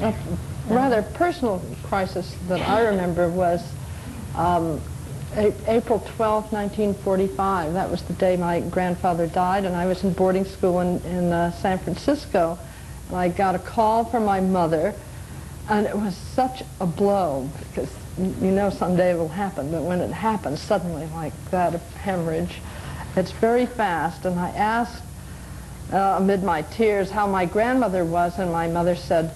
A rather personal crisis that I remember was April 12, 1945. That was the day my grandfather died, and I was in boarding school in San Francisco. And I got a call from my mother, and it was such a blow, because you know someday it will happen, but when it happens suddenly like that, a hemorrhage, it's very fast. And I asked, amid my tears, how my grandmother was, and my mother said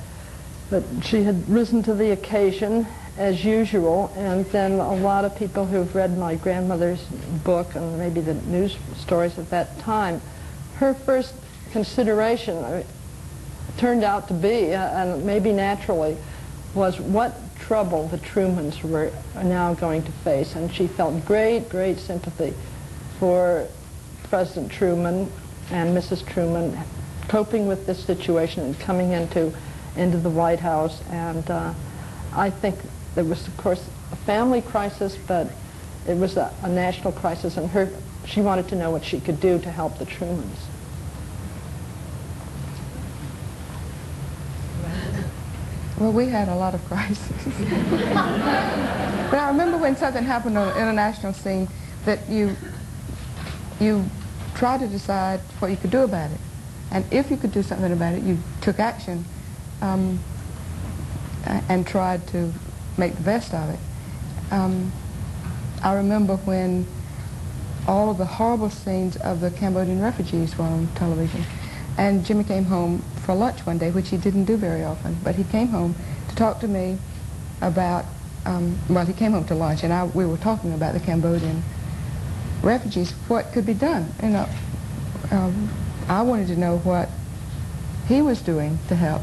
that she had risen to the occasion as usual. And then a lot of people who've read my grandmother's book and maybe the news stories at that time, her first consideration turned out to be, and maybe naturally, was what trouble the Trumans were now going to face. And she felt great, great sympathy for President Truman and Mrs. Truman coping with this situation and coming into the White House. And I think there was, of course, a family crisis, but it was a national crisis, and she wanted to know what she could do to help the Trumans. Well, we had a lot of crises. But I remember when something happened on the international scene that you tried to decide what you could do about it. And if you could do something about it, you took action and tried to make the best of it. I remember when all of the horrible scenes of the Cambodian refugees were on television. And Jimmy came home for lunch one day, which he didn't do very often, but he came home to talk to me about, well, he came home to lunch, and we were talking about the Cambodian refugees, what could be done. You know, I wanted to know what he was doing to help.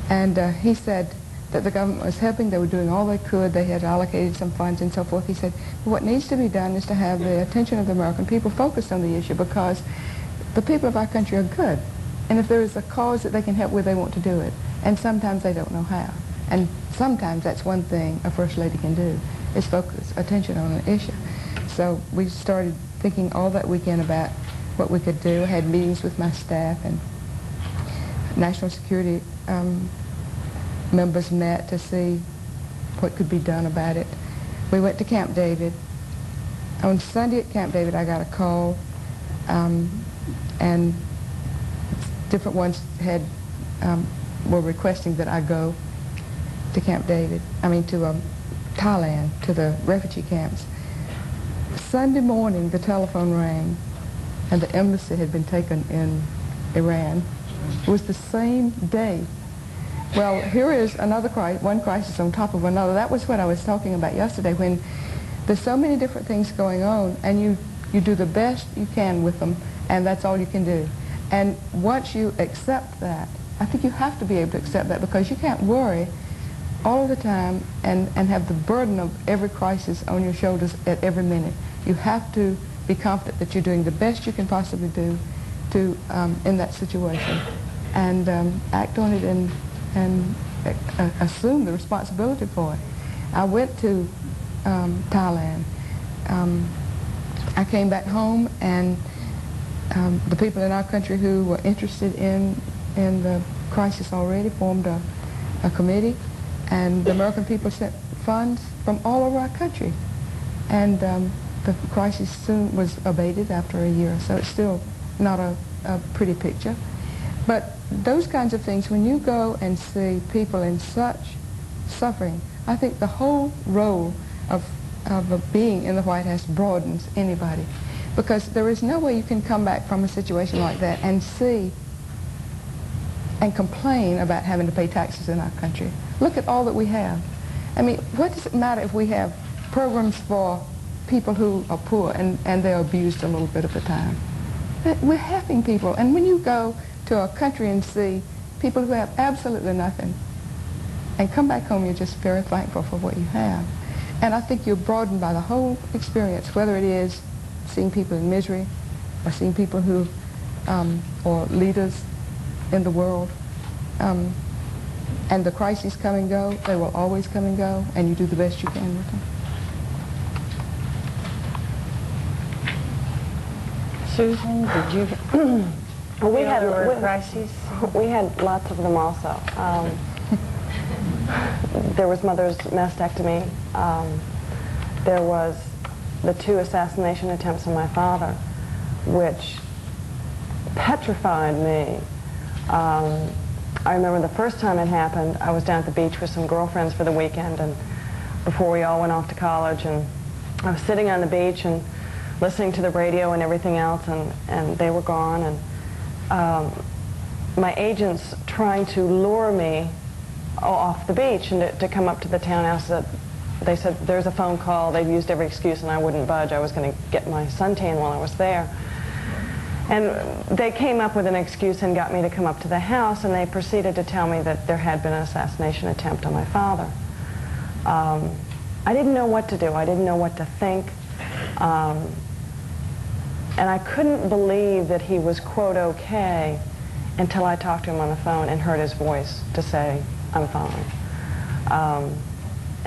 And he said that the government was helping, they were doing all they could, they had allocated some funds and so forth. He said, what needs to be done is to have the attention of the American people focused on the issue, because the people of our country are good. And if there is a cause that they can help with, they want to do it. And sometimes they don't know how. And sometimes that's one thing a First Lady can do, is focus attention on an issue. So we started thinking all that weekend about what we could do. I had meetings with my staff, and national security members met to see what could be done about it. We went to Camp David. On Sunday at Camp David, I got a call, and different ones were requesting that I go to Camp David, to Thailand, to the refugee camps. Sunday morning, the telephone rang, and the embassy had been taken in Iran. It was the same day. Well, here is another one crisis on top of another. That was what I was talking about yesterday, when there's so many different things going on, and you do the best you can with them, and that's all you can do. And once you accept that, I think you have to be able to accept that, because you can't worry all the time and have the burden of every crisis on your shoulders at every minute. You have to be confident that you're doing the best you can possibly do in that situation, and act on it and assume the responsibility for it. I went to Thailand. I came back home, and the people in our country who were interested in the crisis already formed a committee, and the American people sent funds from all over our country. And the crisis soon was abated after a year, so it's still not a pretty picture. But those kinds of things, when you go and see people in such suffering, I think the whole role of being in the White House broadens anybody. Because there is no way you can come back from a situation like that and see and complain about having to pay taxes in our country. Look at all that we have. I mean, what does it matter if we have programs for people who are poor and they're abused a little bit of the time? We're helping people. And when you go to a country and see people who have absolutely nothing and come back home, you're just very thankful for what you have. And I think you're broadened by the whole experience, whether it is seeing people in misery, or seeing people who, or leaders in the world. And the crises come and go. They will always come and go, and you do the best you can with them. Susan, did you? We had crises? We had lots of them also. there was mother's mastectomy. There was the 2 assassination attempts on my father, which petrified me. I remember the first time it happened, I was down at the beach with some girlfriends for the weekend, and before we all went off to college, and I was sitting on the beach and listening to the radio and everything else, and they were gone, and my agents trying to lure me off the beach and to come up to the townhouse. That they said there's a phone call. They've used every excuse, and I wouldn't budge. I was going to get my suntan while I was there. And they came up with an excuse and got me to come up to the house, and they proceeded to tell me that there had been an assassination attempt on my father. I didn't know what to do. I didn't know what to think. And I couldn't believe that he was, quote, okay, until I talked to him on the phone and heard his voice to say, I'm fine.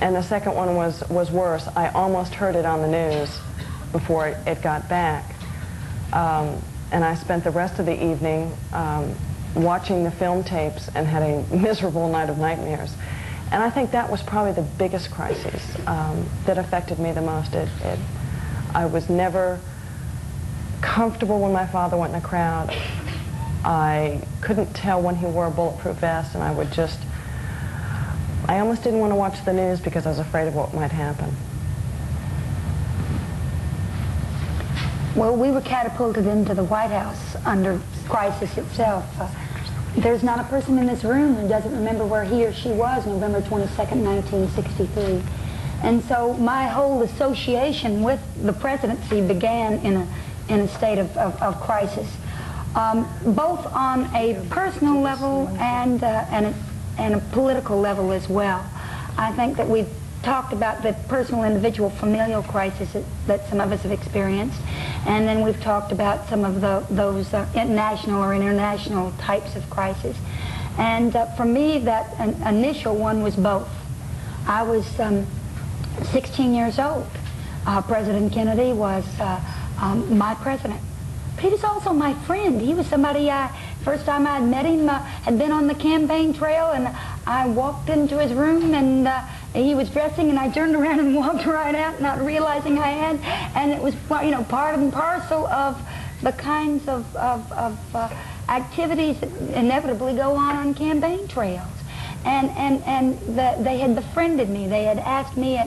And the second one was worse. I almost heard it on the news before it got back. And I spent the rest of the evening watching the film tapes and had a miserable night of nightmares. And I think that was probably the biggest crisis that affected me the most. I was never comfortable when my father went in a crowd. I couldn't tell when he wore a bulletproof vest, and I almost didn't want to watch the news because I was afraid of what might happen. Well, we were catapulted into the White House under crisis itself. There's not a person in this room who doesn't remember where he or she was November 22nd, 1963. And so my whole association with the presidency began in a state of crisis, both on a personal level and a political level as well. I think that we've talked about the personal, individual, familial crisis that some of us have experienced, and then we've talked about some of those national or international types of crisis. And for me, that initial one was both. I was 16 years old. President Kennedy was my president. But he was also my friend. He was somebody first time I had met him, had been on the campaign trail, and I walked into his room, and he was dressing, and I turned around and walked right out, not realizing I had. And it was, you know, part and parcel of the kinds of activities that inevitably go on campaign trails. And they had befriended me. They had asked me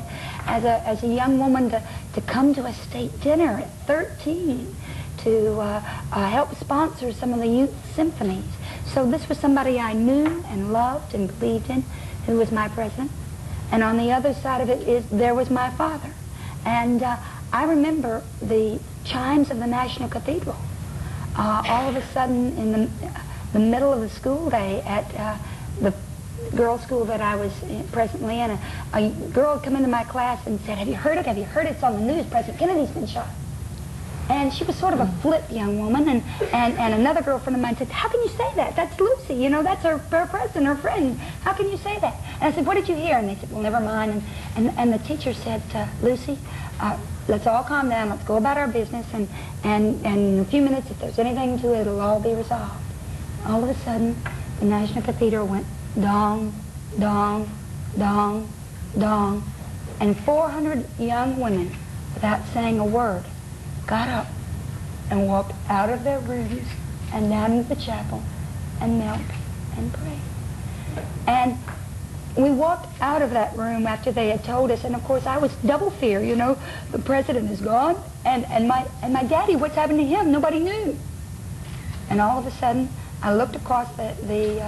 as a young woman to come to a state dinner at 13 to help sponsor some of the youth symphonies. So this was somebody I knew and loved and believed in, who was my president. And on the other side of it there was my father. And I remember the chimes of the National Cathedral. All of a sudden, in the middle of the school day at the girls' school that I was presently in, a girl had come into my class and said, "Have you heard it? Have you heard it? It's on the news. President Kennedy's been shot." And she was sort of a flip young woman, and another girlfriend of mine said, "How can you say that? That's Luci, you know, that's her president, her friend. How can you say that?" And I said, "What did you hear?" And they said, "Well, never mind." And the teacher said, "Luci, let's all calm down. Let's go about our business, and in a few minutes, if there's anything to it, it'll all be resolved." All of a sudden, the National Cathedral went dong, dong, dong, dong, and 400 young women, without saying a word, got up and walked out of their rooms and down into the chapel and knelt and prayed. And we walked out of that room after they had told us, and of course I was double fear, you know, the president is gone, and my daddy, what's happened to him? Nobody knew. And all of a sudden, I looked across the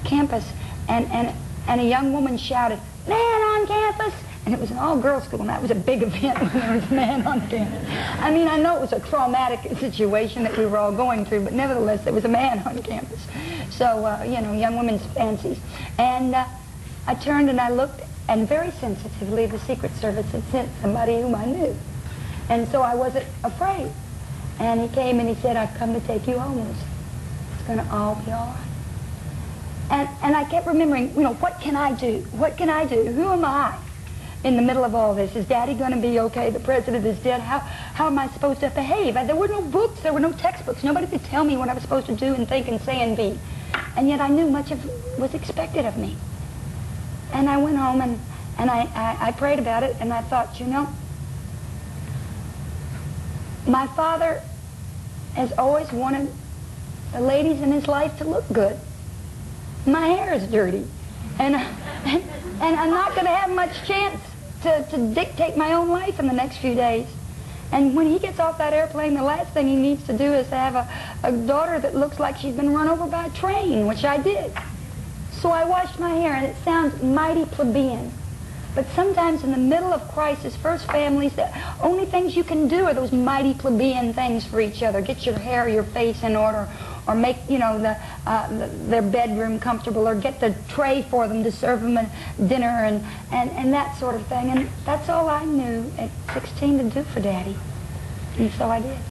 campus, and a young woman shouted, "Man on campus!" And it was an all-girls school, and that was a big event when there was a man on campus. I mean, I know it was a traumatic situation that we were all going through, but nevertheless, there was a man on campus. So, you know, young women's fancies. And I turned and I looked, and very sensitively, the Secret Service had sent somebody whom I knew. And so I wasn't afraid. And he came and he said, "I've come to take you home, Lucy. It's going to all be all right." And I kept remembering, you know, what can I do? What can I do? Who am I in the middle of all this? Is Daddy going to be okay? The president is dead. How am I supposed to behave? There were no books. There were no textbooks. Nobody could tell me what I was supposed to do and think and say and be. And yet I knew much of was expected of me. And I went home and I prayed about it, and I thought, you know, my father has always wanted the ladies in his life to look good. My hair is dirty, and I'm not going to have much chance to dictate my own life in the next few days. And when he gets off that airplane, the last thing he needs to do is to have a daughter that looks like she's been run over by a train, which I did. So I washed my hair, and it sounds mighty plebeian. But sometimes in the middle of crisis, first families, the only things you can do are those mighty plebeian things for each other. Get your hair, your face in order, or make, you know, their bedroom comfortable, or get the tray for them to serve them a dinner, and that sort of thing. And that's all I knew at 16 to do for Daddy. And so I did.